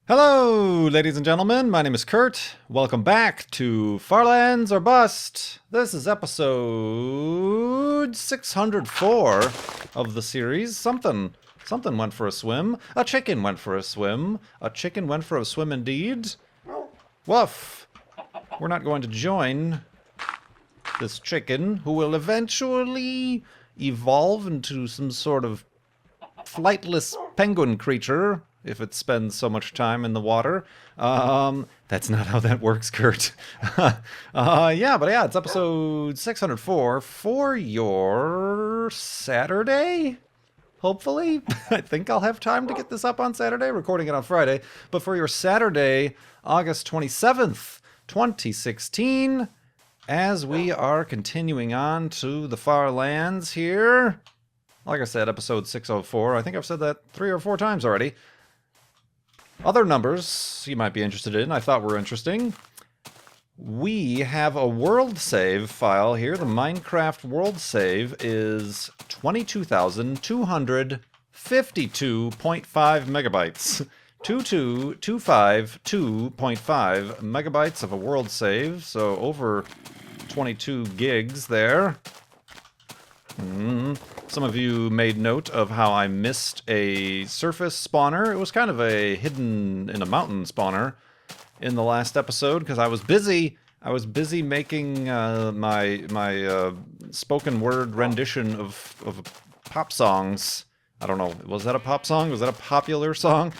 Hello, ladies and gentlemen. My name is Kurt. Welcome back to Farlands or Bust. This is episode 604 of the series. Something went for a swim. A chicken went for a swim. A chicken went for a swim indeed. Woof. We're not going to join this chicken, who will eventually evolve into some sort of flightless penguin creature if it spends so much time in the water. That's not how that works, Kurt. Yeah, it's episode 604 for your Saturday? Hopefully. I think I'll have time to get this up on Saturday, recording it on Friday. But for your Saturday, August 27th, 2016, as we are continuing on to the far lands here. Like I said, episode 604. I think I've said that 3 or 4 times already. Other numbers you might be interested in, I thought were interesting. We have a world save file here. The Minecraft world save is 22,252.5 megabytes. 22252.5 megabytes of a world save, so over 22 gigs there. Some of you made note of how I missed a surface spawner. It was kind of a hidden in a mountain spawner in the last episode because I was busy. Making my spoken word rendition of pop songs. I don't know. Was that a pop song? Was that a popular song?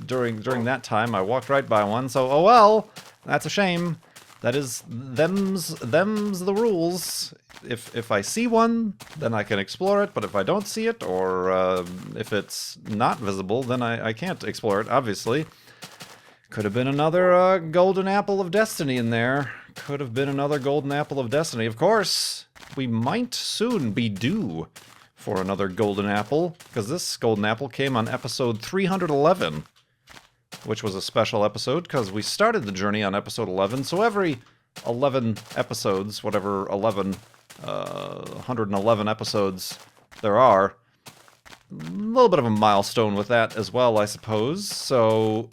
During that time, I walked right by one. So oh well, that's a shame. That is them's the rules. If I see one, then I can explore it, but if I don't see it, or if it's not visible, then I can't explore it, obviously. Could have been another golden apple of destiny in there. Could have been another golden apple of destiny. Of course, we might soon be due for another golden apple, because this golden apple came on episode 311. Which was a special episode, because we started the journey on episode 11, so every 11 episodes, whatever 111 episodes there are, a little bit of a milestone with that as well, I suppose. So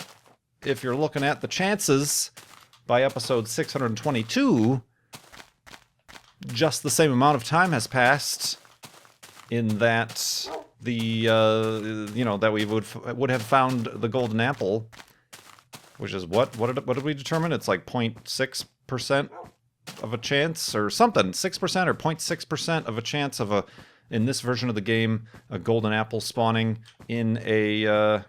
if you're looking at the chances, by episode 622, just the same amount of time has passed in that that we would have found the golden apple, which is what did we determine? It's like 0.6% of a chance or something, 6% or 0.6% of a chance of in this version of the game, a golden apple spawning in a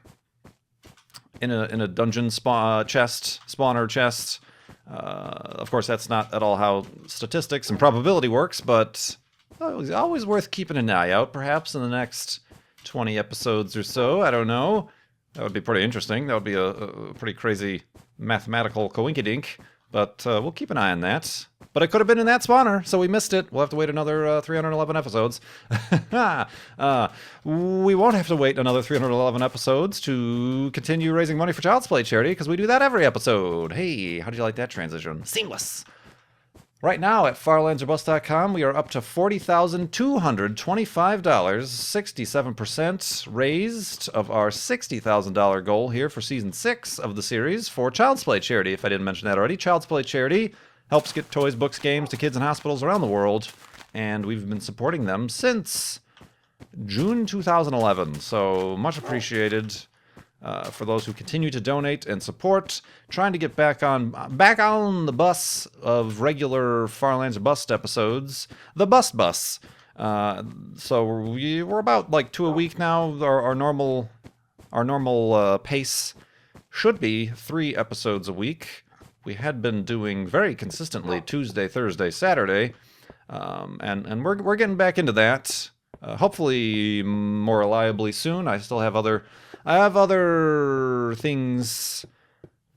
dungeon spawner chest. Of course, that's not at all how statistics and probability works, but it's always worth keeping an eye out, perhaps in the next 20 episodes or so. I don't know. That would be pretty interesting. That would be a pretty crazy mathematical coinkydink, but we'll keep an eye on that. But it could have been in that spawner, so we missed it. We'll have to wait another 311 episodes. We won't have to wait another 311 episodes to continue raising money for Child's Play charity, because we do that every episode. Hey, how did you like that transition? Seamless. Right now at farlandsorbust.com, we are up to $40,225, 67% raised of our $60,000 goal here for Season 6 of the series for Child's Play charity. If I didn't mention that already, Child's Play charity helps get toys, books, games to kids in hospitals around the world, and we've been supporting them since June 2011, so much appreciated. For those who continue to donate and support, trying to get back on the bus of regular Farlands or Bust episodes, the Bus. So we're about like 2 a week now. Our normal pace should be 3 episodes a week. We had been doing very consistently Tuesday, Thursday, Saturday, and we're getting back into that. Hopefully more reliably soon. I have other things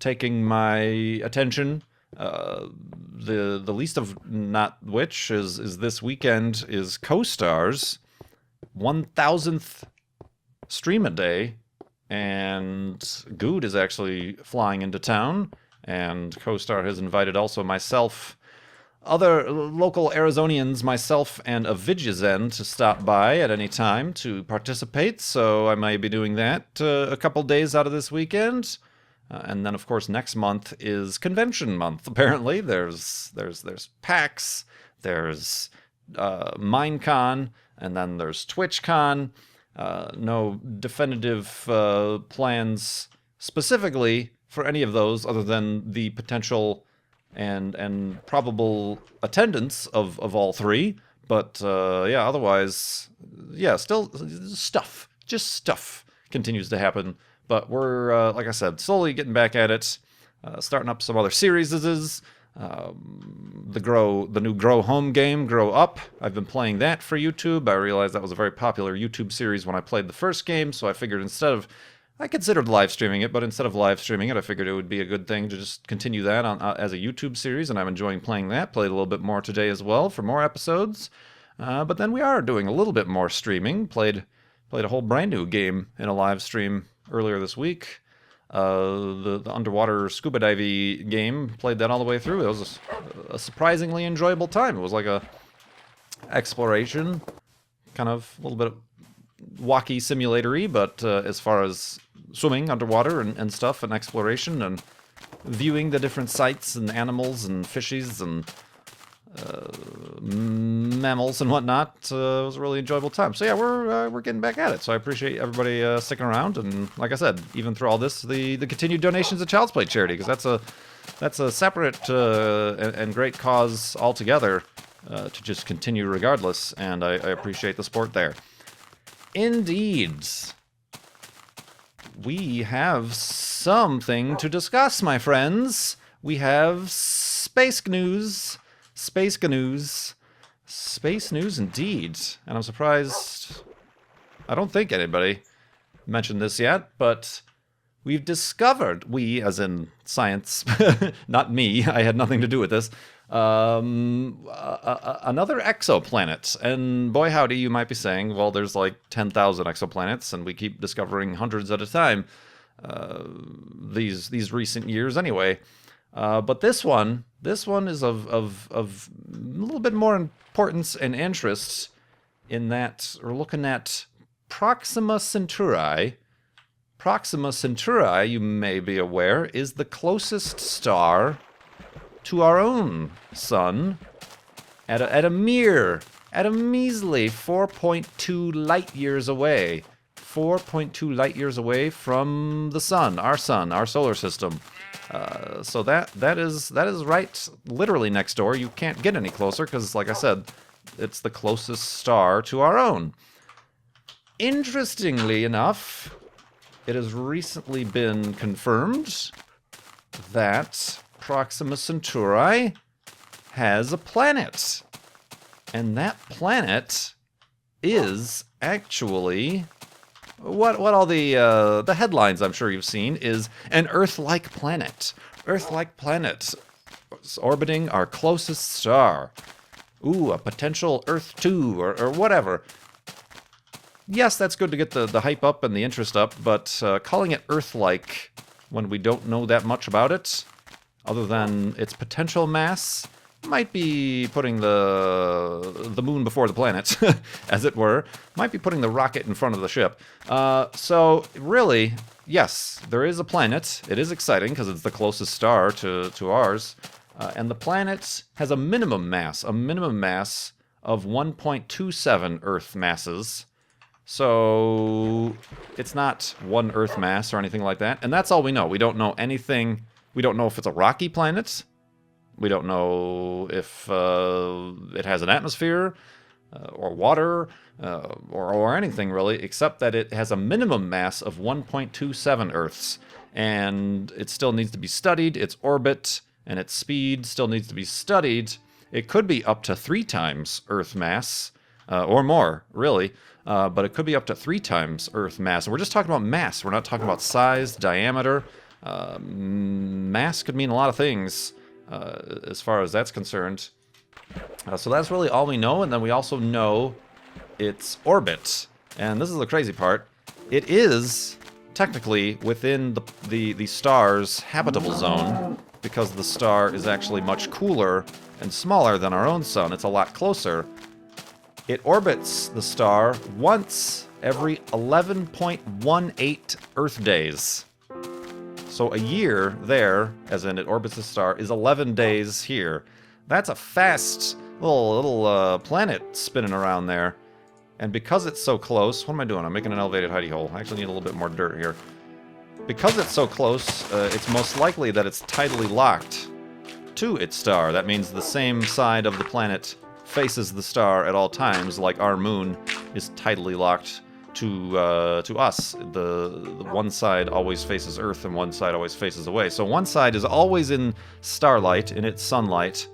taking my attention. The least of not which is this weekend is CoStar's 1000th stream a day, and Good is actually flying into town, and CoStar has invited also myself, other local Arizonians, myself and Avigizen, to stop by at any time to participate. So I might be doing that a couple days out of this weekend. And then, of course, next month is convention month. Apparently, there's PAX, there's Minecon, and then there's TwitchCon. No definitive plans specifically for any of those, other than the potential and probable attendance of all three. But yeah, otherwise, yeah, still just stuff continues to happen. But we're, like I said, slowly getting back at it, starting up some other series. The new Grow Home game, Grow Up. I've been playing that for YouTube. I realized that was a very popular YouTube series when I played the first game, so I figured I considered live streaming it, but instead of live streaming it, I figured it would be a good thing to just continue that as a YouTube series, and I'm enjoying playing that. Played a little bit more today as well for more episodes. But then we are doing a little bit more streaming. Played a whole brand new game in a live stream earlier this week. The underwater scuba diving game, played that all the way through. It was a surprisingly enjoyable time. It was like a exploration, kind of a little bit of walkie simulator-y, but as far as swimming underwater and stuff and exploration and viewing the different sights and animals and fishies and mammals and whatnot, was a really enjoyable time. So yeah, we're getting back at it. So I appreciate everybody sticking around, and like I said, even through all this, the continued donations to Child's Play charity, because that's a separate and great cause altogether, to just continue regardless, and I appreciate the support there. Indeed, we have something to discuss, my friends. We have Space Gnus. Space Gnus. Space News indeed. And I'm surprised, I don't think anybody mentioned this yet, but we've discovered, we as in science, not me, I had nothing to do with this, another exoplanet. And boy howdy, you might be saying, well, there's like 10,000 exoplanets and we keep discovering hundreds at a time these recent years anyway. But this one is of a little bit more importance and interest in that we're looking at Proxima Centauri. Proxima Centauri, you may be aware, is the closest star to our own sun at a measly 4.2 light years away. 4.2 light years away from the sun, our solar system. So that is right, literally next door. You can't get any closer because, like I said, it's the closest star to our own. Interestingly enough, it has recently been confirmed that Proxima Centauri has a planet, and that planet is actually what all the headlines I'm sure you've seen is an Earth-like planet. Earth-like planet orbiting our closest star. Ooh, a potential Earth 2 or whatever. Yes, that's good to get the hype up and the interest up, but calling it Earth-like when we don't know that much about it, other than its potential mass, might be putting the moon before the planet, as it were. Might be putting the rocket in front of the ship. So really, yes, there is a planet. It is exciting because it's the closest star to ours. And the planet has a minimum mass of 1.27 Earth masses. So it's not one Earth mass or anything like that. And that's all we know. We don't know anything. We don't know if it's a rocky planet. We don't know if it has an atmosphere or water or anything really, except that it has a minimum mass of 1.27 Earths. And it still needs to be studied. Its orbit and its speed still needs to be studied. It could be up to 3 times Earth mass, or more, really. But it could be up to 3 times Earth mass. And we're just talking about mass. We're not talking about size, diameter. Mass could mean a lot of things. As far as that's concerned. So that's really all we know, and then we also know its orbit. And this is the crazy part. It is technically within the star's habitable zone. because the star is actually much cooler and smaller than our own sun. It's a lot closer. It orbits the star once every 11.18 Earth days. So a year there, as in it orbits the star, is 11 days here. That's a fast little planet spinning around there. And because it's so close, what am I doing? I'm making an elevated hidey hole. I actually need a little bit more dirt here. Because it's so close, it's most likely that it's tidally locked to its star. That means the same side of the planet faces the star at all times, like our moon is tidally locked to us. The one side always faces Earth and one side always faces away. So one side is always in starlight, in its sunlight,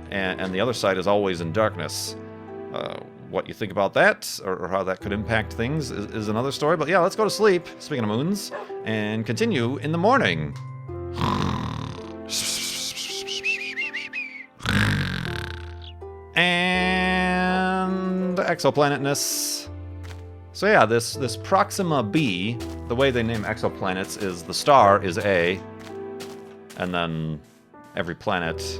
and the other side is always in darkness. What you think about that, or how that could impact things, is another story. But yeah, let's go to sleep, speaking of moons, and continue in the morning. And exoplanetness. So yeah, this Proxima B, the way they name exoplanets is the star is A, and then every planet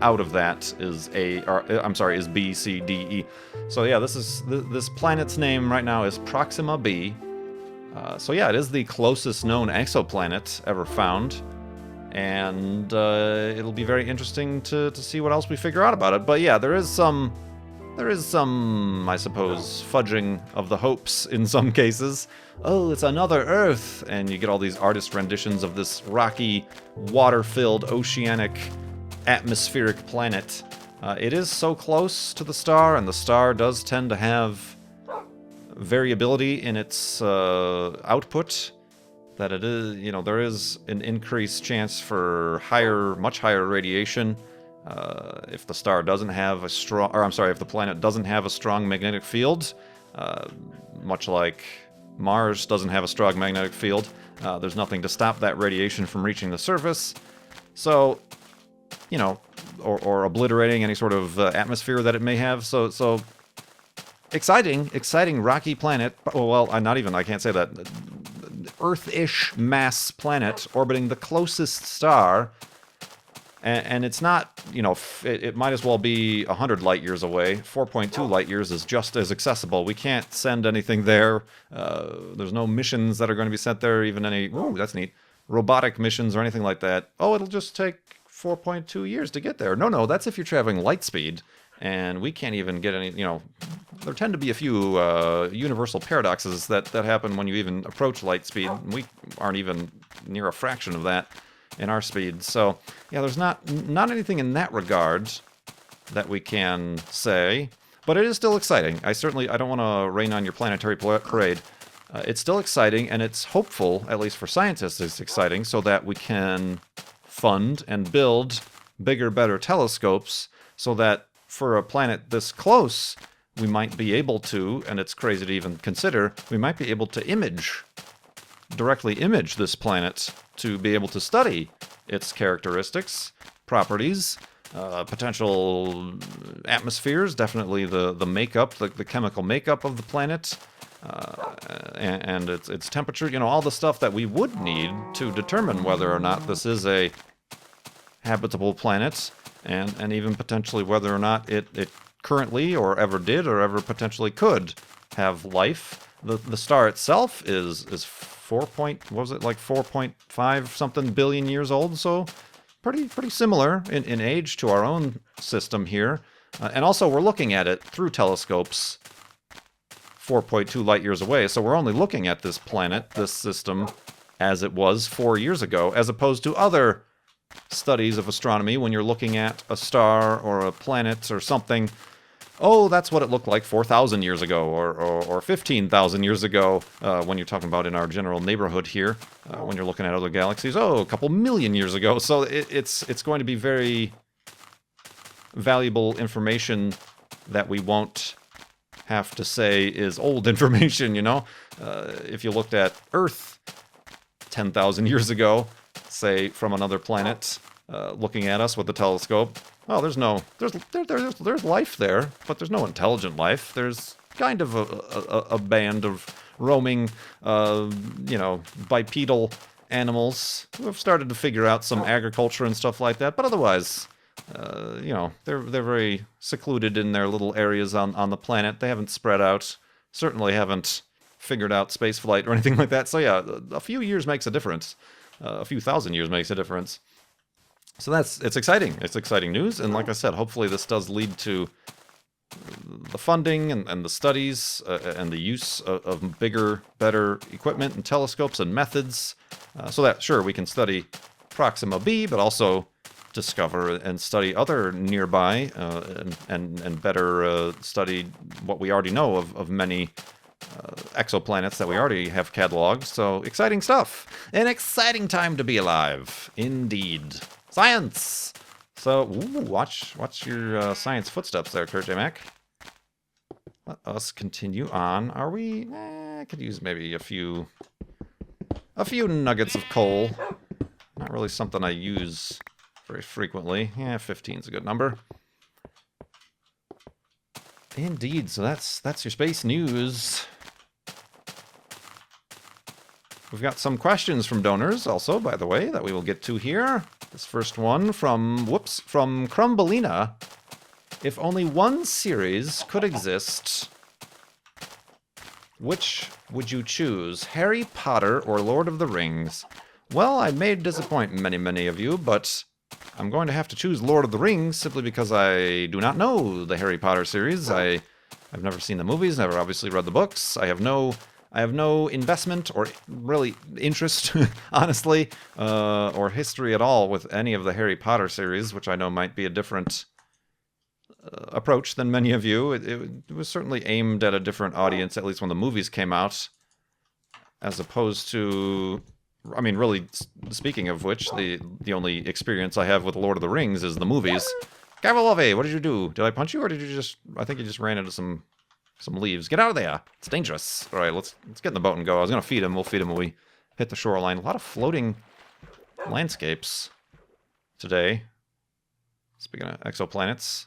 out of that is is B, C, D, E. So yeah, this planet's name right now is Proxima B. So yeah, it is the closest known exoplanet ever found, and it'll be very interesting to see what else we figure out about it. But yeah, there is some, I suppose, fudging of the hopes in some cases. Oh, it's another Earth, and you get all these artist renditions of this rocky, water-filled, oceanic, atmospheric planet. It is so close to the star, and the star does tend to have variability in its output, that it is, there is an increased chance for much higher radiation if the star doesn't have if the planet doesn't have a strong magnetic field, much like Mars doesn't have a strong magnetic field. There's nothing to stop that radiation from reaching the surface. So, or obliterating any sort of atmosphere that it may have. So exciting rocky planet. Well, I can't say that. Earth-ish mass planet orbiting the closest star. And it's not, it might as well be 100 light years away. 4.2 light years is just as accessible. We can't send anything there. There's no missions that are going to be sent there, even any, ooh, that's neat, robotic missions or anything like that. Oh, it'll just take 4.2 years to get there. No, that's if you're traveling light speed. And we can't even get any, there tend to be a few universal paradoxes that happen when you even approach light speed. We aren't even near a fraction of that in our speed. So, yeah, there's not anything in that regard that we can say. But it is still exciting. I don't want to rain on your planetary parade. It's still exciting, and it's hopeful, at least for scientists, it's exciting, so that we can fund and build bigger, better telescopes so that for a planet this close, we might be able to, and it's crazy to even consider, we might be able to directly image this planet to be able to study its characteristics, properties, potential atmospheres, definitely the makeup, the chemical makeup of the planet, and its temperature, all the stuff that we would need to determine whether or not this is a habitable planet, and even potentially whether or not it currently or ever did or ever potentially could have life. The star itself is 4.5 something billion years old, so pretty similar in age to our own system here. And also we're looking at it through telescopes 4.2 light years away, so we're only looking at this planet, this system, as it was 4 years ago, as opposed to other studies of astronomy when you're looking at a star or a planet or something. Oh, that's what it looked like 4,000 years ago or 15,000 years ago when you're talking about in our general neighborhood here, when you're looking at other galaxies. Oh, a couple million years ago. So it's going to be very valuable information that we won't have to say is old information, If you looked at Earth 10,000 years ago, say from another planet, looking at us with the telescope, oh, there's life there, but there's no intelligent life. There's kind of a band of roaming, bipedal animals who have started to figure out some agriculture and stuff like that. But otherwise, they're very secluded in their little areas on the planet. They haven't spread out. Certainly haven't figured out spaceflight or anything like that. So yeah, a few years makes a difference. A few thousand years makes a difference. So it's exciting. It's exciting news. And like I said, hopefully this does lead to the funding and the studies and the use of bigger, better equipment and telescopes and methods, so that, sure, we can study Proxima B, but also discover and study other nearby and better study what we already know of many exoplanets that we already have cataloged. So exciting stuff. An exciting time to be alive. Indeed. Science! So, watch your science footsteps there, Kurt J. Mac. Let us continue on. Are we? I could use maybe a few nuggets of coal. Not really something I use very frequently. Yeah, 15 is a good number. Indeed. So that's your space news. We've got some questions from donors also, by the way, that we will get to here. This first one from Crumbelina. If only one series could exist, which would you choose? Harry Potter or Lord of the Rings? Well, I may disappoint many of you, but I'm going to have to choose Lord of the Rings simply because I do not know the Harry Potter series. I've never seen the movies, never obviously read the books. I have no investment or really interest, honestly, or history at all with any of the Harry Potter series, which I know might be a different approach than many of you. It was certainly aimed at a different audience, at least when the movies came out, as opposed to, I mean, really, speaking of which, the only experience I have with Lord of the Rings is the movies. Gavalove, what did you do? Did I punch you, or did you just, I think you just ran into some leaves. Get out of there. It's dangerous. All right, let's get in the boat and go. I was going to feed him. We'll feed him when we hit the shoreline. A lot of floating landscapes today. Speaking of exoplanets.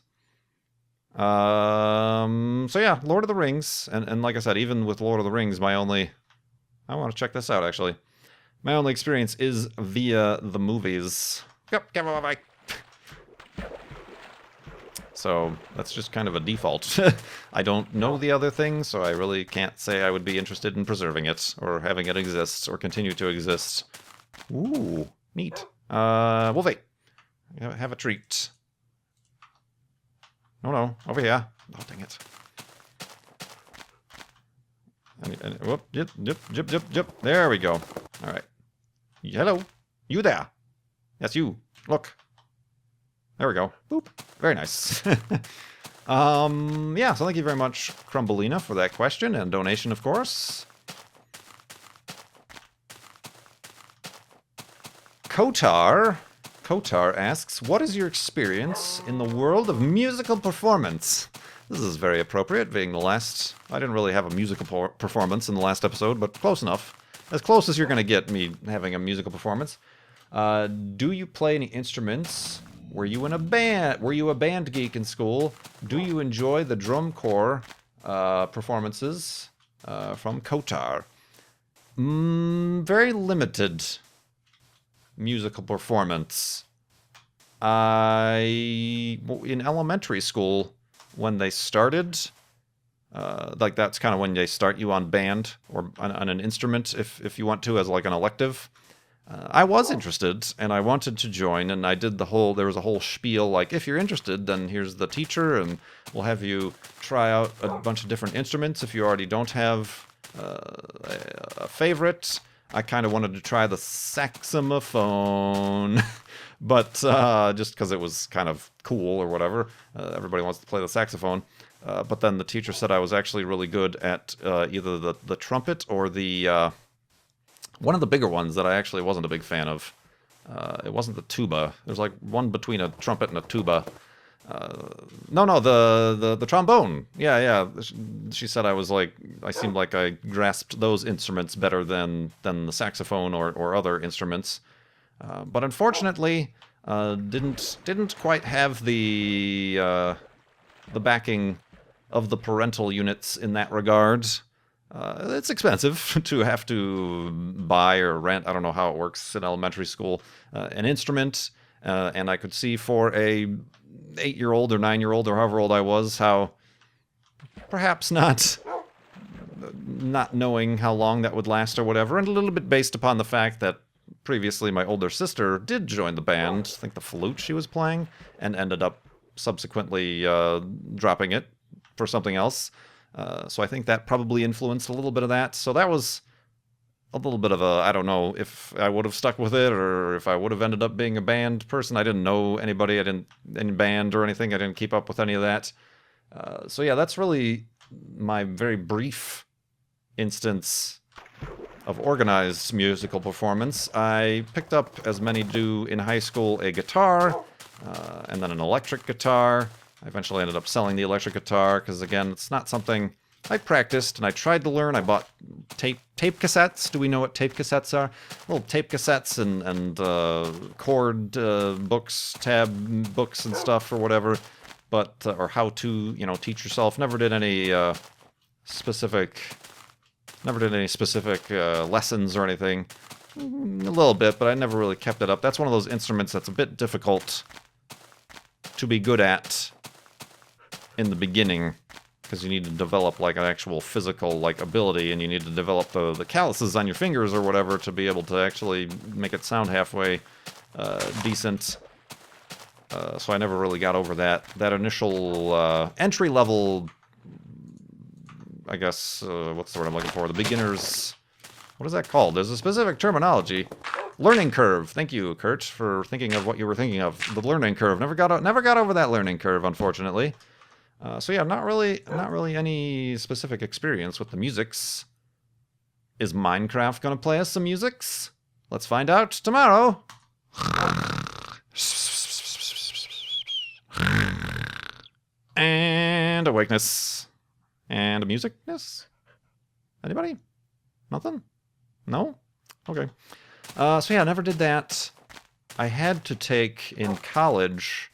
So yeah, Lord of the Rings. And like I said, even with Lord of the Rings, I want to check this out, actually. My only experience is via the movies. Yep, get my bike. So that's just kind of a default. I don't know the other thing, so I really can't say I would be interested in preserving it, or having it exist, or continue to exist. Ooh, neat. Wolfie, have a treat. No, over here. Oh, dang it. Whoop, jip. There we go. All right. Hello. You there. Yes, you. Look. There we go. Boop. Very nice. Yeah, so thank you very much, Crumbelina, for that question and donation, of course. Kotar asks, what is your experience in the world of musical performance? This is very appropriate, being the last... I didn't really have a musical performance in the last episode, but close enough. As close as you're going to get me having a musical performance. Do you play any instruments? Were you in a band? Were you a band geek in school? Do you enjoy the drum corps performances from Kotar? Very limited musical performance. In elementary school, when they started, like that's kind of when they start you on band or on an instrument, if you want to, as like an elective. I was interested, and I wanted to join, and I did there was a whole spiel, like, if you're interested, then here's the teacher, and we'll have you try out a bunch of different instruments if you already don't have a favorite. I kind of wanted to try the saxophone, but just because it was kind of cool or whatever. Everybody wants to play the saxophone. But then the teacher said I was actually really good at either the trumpet or the... one of the bigger ones that I actually wasn't a big fan of. It wasn't the tuba. There's like one between a trumpet and a tuba. No, the trombone. Yeah. She said I seemed like I grasped those instruments better than the saxophone or other instruments. But unfortunately, didn't quite have the backing of the parental units in that regard. It's expensive to have to buy or rent, I don't know how it works in elementary school, an instrument. And I could see for a 8-year-old or 9-year-old or however old I was, how perhaps not knowing how long that would last or whatever, and a little bit based upon the fact that previously my older sister did join the band, I think the flute she was playing, and ended up subsequently dropping it for something else. So I think that probably influenced a little bit of that. So that was a little bit of a, I don't know if I would have stuck with it or if I would have ended up being a band person. I didn't know anybody. I didn't any band or anything. I didn't keep up with any of that. So yeah, that's really my very brief instance of organized musical performance. I picked up, as many do in high school, a guitar, and then an electric guitar. I eventually ended up selling the electric guitar because, again, it's not something I practiced and I tried to learn. I bought tape cassettes. Do we know what tape cassettes are? Little tape cassettes and chord books, tab books and stuff or whatever. But or how to, teach yourself. Never did any specific lessons or anything. A little bit, but I never really kept it up. That's one of those instruments that's a bit difficult to be good at in the beginning, because you need to develop like an actual physical ability, and you need to develop the calluses on your fingers or whatever to be able to actually make it sound halfway decent. So I never really got over that initial entry level, I guess, what's the word I'm looking for? The beginner's, what is that called? There's a specific terminology. Learning curve. Thank you, Kurt, for thinking of what you were thinking of. The learning curve. Never got over that learning curve, unfortunately. So yeah, not really any specific experience with the musics. Is Minecraft gonna play us some musics? Let's find out tomorrow. And awakeness. And a musicness? Anybody? Nothing? No? Okay. So yeah, I never did that. I had to take in college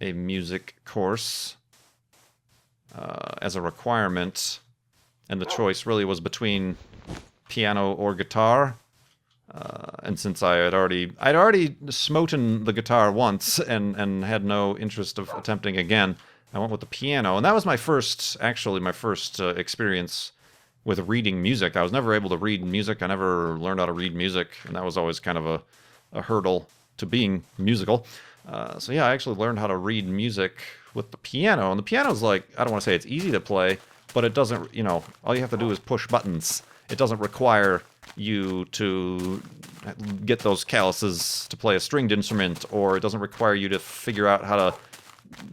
a music course as a requirement, and the choice really was between piano or guitar. And since I'd already smoten the guitar once and had no interest of attempting again, I went with the piano, and that was my first experience with reading music. I was never able to read music. I never learned how to read music, and that was always kind of a hurdle to being musical. So yeah, I actually learned how to read music with the piano, and the piano's I don't want to say it's easy to play, but it doesn't, all you have to do is push buttons. It doesn't require you to get those calluses to play a stringed instrument, or it doesn't require you to figure out how to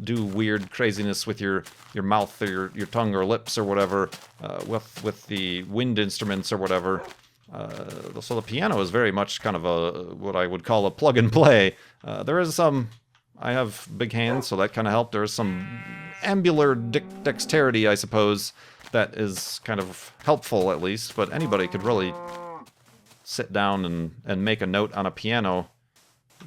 do weird craziness with your mouth or your tongue or lips or whatever, with the wind instruments or whatever. So the piano is very much kind of what I would call a plug and play. There is I have big hands, so that kind of helped. There is some ambular dexterity, I suppose, that is kind of helpful at least, but anybody could really sit down and make a note on a piano,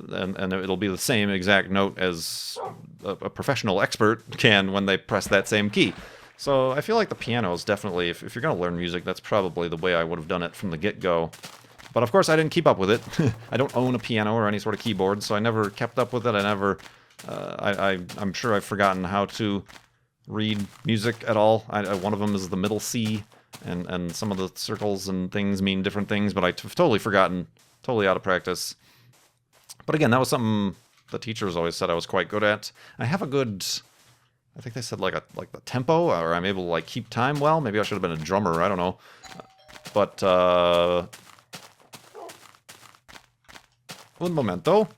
and it'll be the same exact note as a professional expert can when they press that same key. So I feel like the piano is definitely, if you're going to learn music, that's probably the way I would have done it from the get-go. But of course I didn't keep up with it. I don't own a piano or any sort of keyboard, so I never kept up with it. I never, I'm sure I've forgotten how to read music at all. One of them is the middle C, and some of the circles and things mean different things, but I've totally forgotten, totally out of practice. But again, that was something the teachers always said I was quite good at. I have a good, I think they said like the tempo, or I'm able to keep time well. Maybe I should have been a drummer, I don't know. But un momento.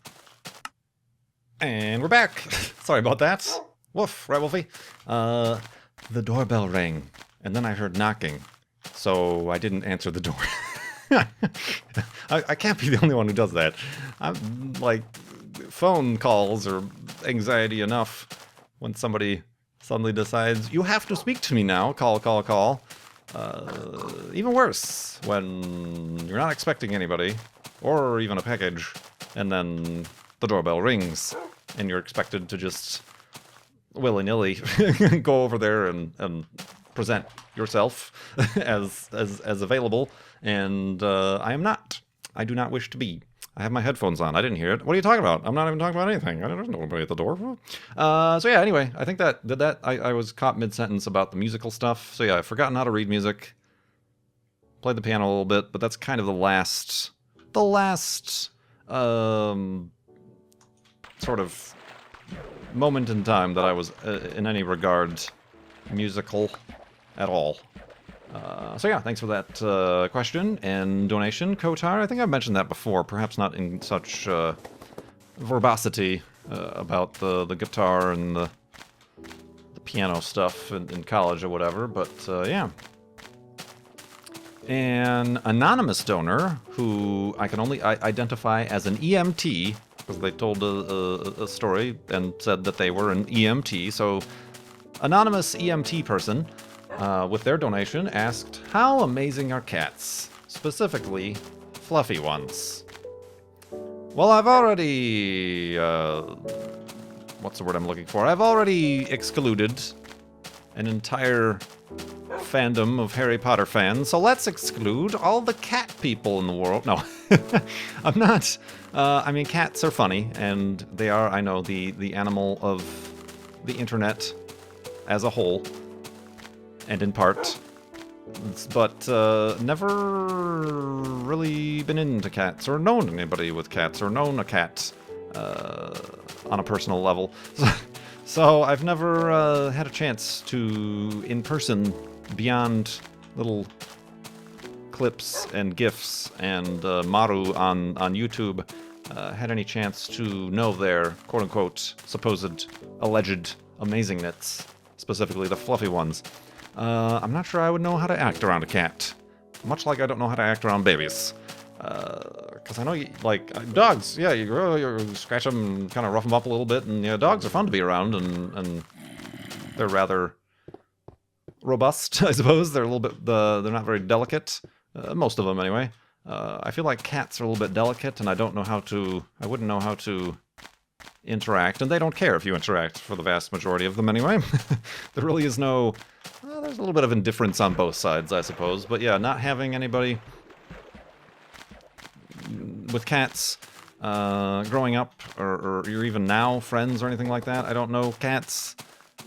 And we're back. Sorry about that. Woof, right, Wolfie? The doorbell rang, and then I heard knocking, so I didn't answer the door. I can't be the only one who does that. I'm phone calls are anxiety enough when somebody suddenly decides, you have to speak to me now, call. Even worse, when you're not expecting anybody, or even a package, and then the doorbell rings, and you're expected to just willy-nilly go over there and present yourself as available, and I am not. I do not wish to be. I have my headphones on. I didn't hear it. What are you talking about? I'm not even talking about anything. There's nobody at the door. So yeah, anyway, I think I was caught mid-sentence about the musical stuff. So yeah, I've forgotten how to read music. Played the piano a little bit, but that's kind of the last sort of moment in time that I was, in any regard, musical at all. So yeah, thanks for that question and donation, Kotar. I think I've mentioned that before, perhaps not in such verbosity about the guitar and the piano stuff in college or whatever, but yeah. An anonymous donor who I can only identify as an EMT, because they told a story and said that they were an EMT, so anonymous EMT person with their donation asked, how amazing are cats? Specifically, fluffy ones. Well, I've already... what's the word I'm looking for? I've already excluded an entire fandom of Harry Potter fans, so let's exclude all the cat people in the world. No, I'm not. I mean, cats are funny, and they are, I know, the animal of the internet as a whole, and in part, but never really been into cats, or known anybody with cats, or known a cat on a personal level. So I've never had a chance to, in person, beyond little clips and GIFs and Maru on YouTube, had any chance to know their quote-unquote supposed alleged amazingness, specifically the fluffy ones. I'm not sure I would know how to act around a cat, much like I don't know how to act around babies. Because I know, like, dogs, yeah, you scratch them and kind of rough them up a little bit, and yeah, dogs are fun to be around, and they're rather robust, I suppose. They're a little bit, they're not very delicate, most of them anyway. I feel like cats are a little bit delicate, and I wouldn't know how to interact, and they don't care if you interact, for the vast majority of them anyway. There really is no, there's a little bit of indifference on both sides, I suppose, but yeah, not having anybody with cats growing up, or you're even now friends or anything like that. I don't know cats.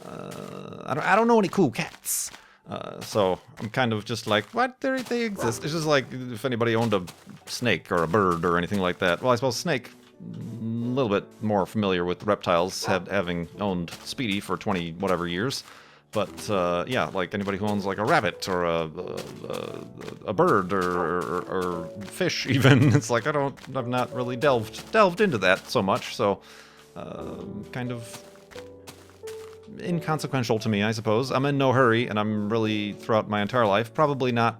I don't know any cool cats. So I'm kind of just like, what? They exist. It's just like if anybody owned a snake or a bird or anything like that. Well, I suppose snake, a little bit more familiar with reptiles, having owned Speedy for 20 whatever years. But yeah, like anybody who owns like a rabbit or a bird or fish even, it's like I've not really delved into that so much. So kind of inconsequential to me, I suppose. I'm in no hurry, and I'm really, throughout my entire life, probably not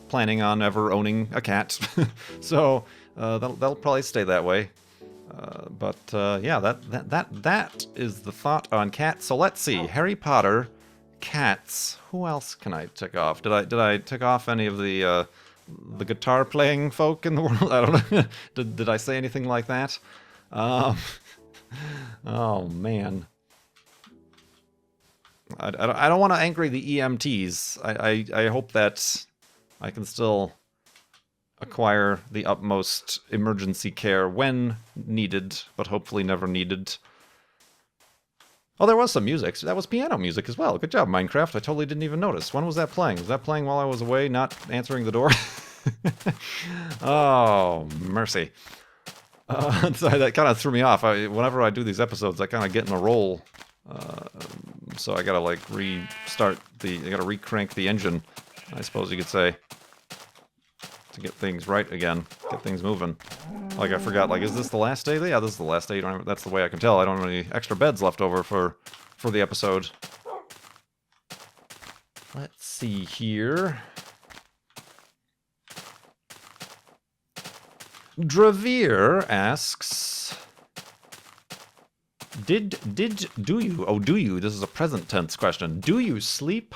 planning on ever owning a cat. So that'll probably stay that way. But yeah, that is the thought on cats. So let's see, Harry Potter, cats. Who else can I tick off? Did I tick off any of the guitar playing folk in the world? I don't know. Did I say anything like that? Oh man. I don't want to angry the EMTs. I hope that I can still acquire the utmost emergency care when needed, but hopefully never needed. Oh, there was some music. So that was piano music as well. Good job, Minecraft. I totally didn't even notice. When was that playing? Was that playing while I was away, not answering the door? Oh, mercy. So that kind of threw me off. Whenever I do these episodes, I kind of get in a roll. So I gotta like restart I gotta recrank the engine, I suppose you could say, to get things right again, get things moving. Like I forgot, like, is this the last day? Yeah, this is the last day. That's the way I can tell. I don't have any extra beds left over for the episode. Let's see here. Dravir asks, do you, this is a present tense question, do you sleep?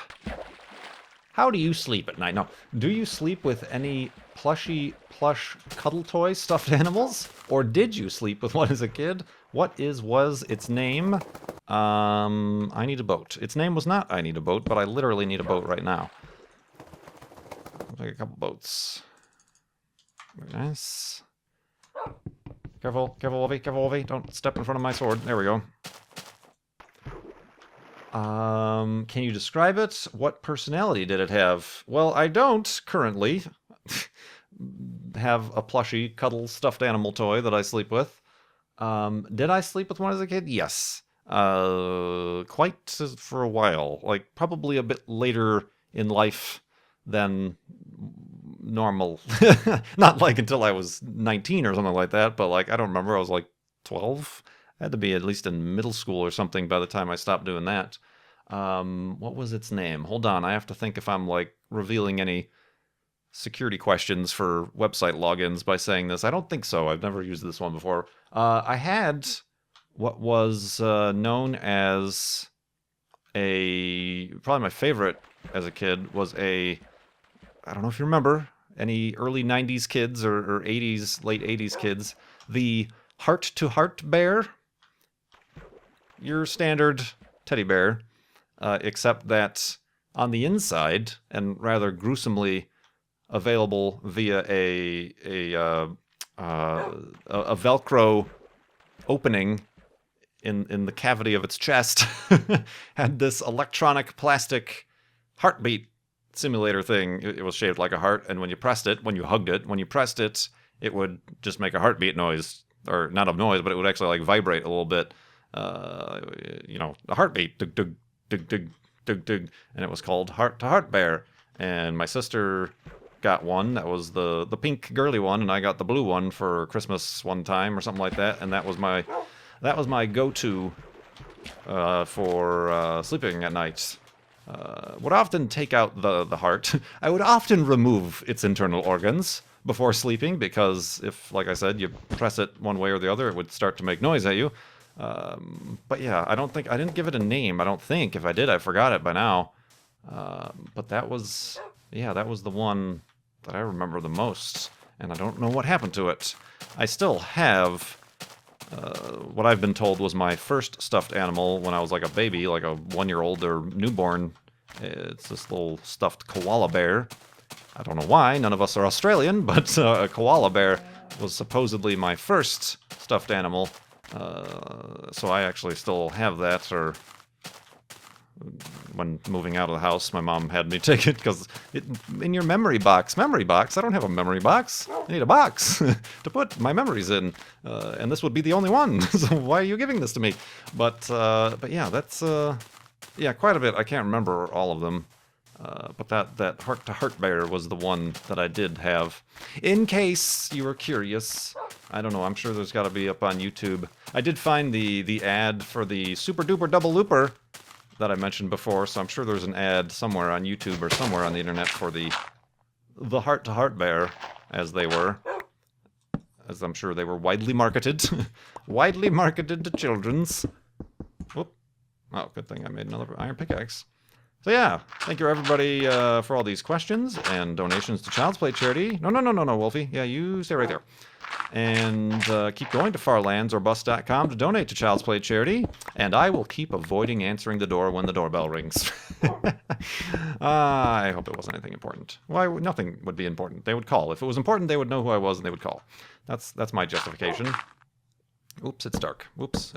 How do you sleep at night? No, do you sleep with any plush cuddle toy stuffed animals? Or did you sleep with one as a kid? What was its name? I need a boat. Its name was not I need a boat, but I literally need a boat right now. I'll take a couple boats. Very nice. Careful, careful, Wolfie, careful, Wolfie. Don't step in front of my sword. There we go. Can you describe it? What personality did it have? Well, I don't currently have a plushy, cuddle, stuffed animal toy that I sleep with. Did I sleep with one as a kid? Yes. Quite for a while. Like, probably a bit later in life than normal. Not like until I was 19 or something like that, but like, I don't remember. I was like 12. I had to be at least in middle school or something by the time I stopped doing that. What was its name? Hold on, I have to think if I'm like revealing any security questions for website logins by saying this. I don't think so. I've never used this one before. I had what was known as probably my favorite as a kid was I don't know if you remember, any early 90s kids or 80s, late 80s kids, the heart-to-heart bear. Your standard teddy bear, except that on the inside, and rather gruesomely available via a Velcro opening in the cavity of its chest, had this electronic plastic heartbeat simulator thing. It was shaped like a heart, and when you pressed it, when you hugged it, when you pressed it, it would just make a heartbeat noise, or not a noise, but it would actually like vibrate a little bit. You know, a heartbeat, dug, dug, dug, dug, dug, dug, and it was called Heart to Heart Bear. And my sister got one that was the pink girly one, and I got the blue one for Christmas one time or something like that. And that was my go-to for sleeping at night. Would often take out the heart. I would often remove its internal organs before sleeping because if, like I said, you press it one way or the other, it would start to make noise at you. But yeah, I didn't give it a name. I don't think. If I did, I forgot it by now. But that was the one that I remember the most, and I don't know what happened to it. I still have what I've been told was my first stuffed animal when I was like a baby, like a 1-year-old or newborn. It's this little stuffed koala bear. I don't know why, none of us are Australian, but a koala bear was supposedly my first stuffed animal. So I actually still have that, or when moving out of the house, my mom had me take it because in your memory box, I don't have a memory box. I need a box to put my memories in, and this would be the only one. So why are you giving this to me? But yeah, that's quite a bit. I can't remember all of them. But that heart-to-heart bear was the one that I did have. In case you were curious, I don't know, I'm sure there's got to be up on YouTube. I did find the ad for the Super Duper Double Looper that I mentioned before, so I'm sure there's an ad somewhere on YouTube or somewhere on the internet for the heart-to-heart bear, as I'm sure they were widely marketed. Widely marketed to children's. Whoop. Oh, good thing I made another iron pickaxe. So yeah, thank you everybody for all these questions and donations to Child's Play charity. No, Wolfie. Yeah, you stay right there. And keep going to farlandsorbust.com to donate to Child's Play charity. And I will keep avoiding answering the door when the doorbell rings. I hope it wasn't anything important. Why? Nothing would be important. They would call. If it was important, they would know who I was and they would call. That's my justification. Oops, it's dark. Oops,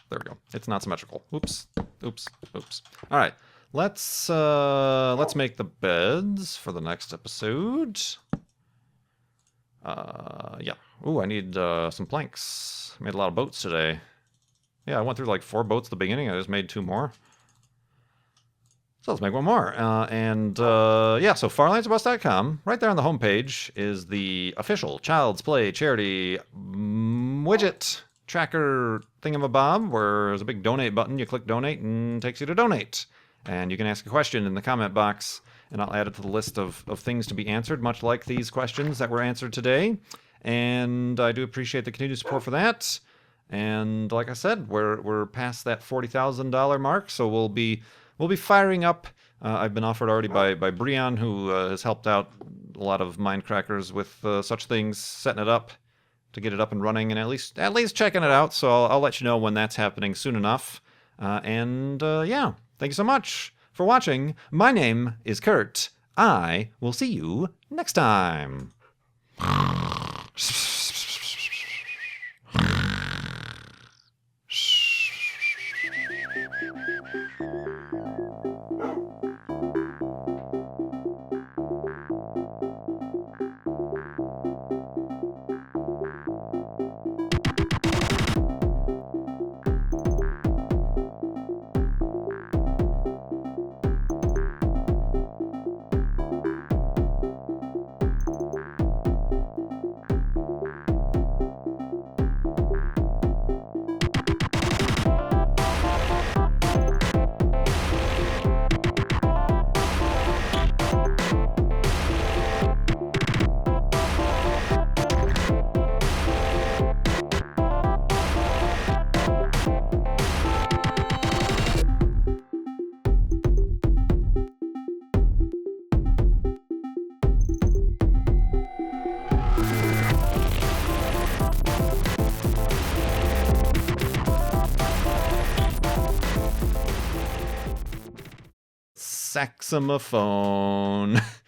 there we go. It's not symmetrical. Oops. All right. Let's make the beds for the next episode. Yeah. Ooh, I need some planks. Made a lot of boats today. Yeah, I went through like 4 boats at the beginning. I just made 2 more. So let's make 1 more. Yeah, so farlandsorbust.com. Right there on the homepage is the official Child's Play charity widget tracker thingamabob, where there's a big donate button. You click donate and it takes you to donate. And you can ask a question in the comment box, and I'll add it to the list of things to be answered, much like these questions that were answered today. And I do appreciate the continued support for that. And like I said, we're past that $40,000 mark, so we'll be firing up. I've been offered already by Breon, who has helped out a lot of Mindcrackers with such things, setting it up. to get it up and running and at least checking it out. So I'll let you know when that's happening soon enough. Yeah, thank you so much for watching. My name is Kurt. I will see you next time. Saxophone.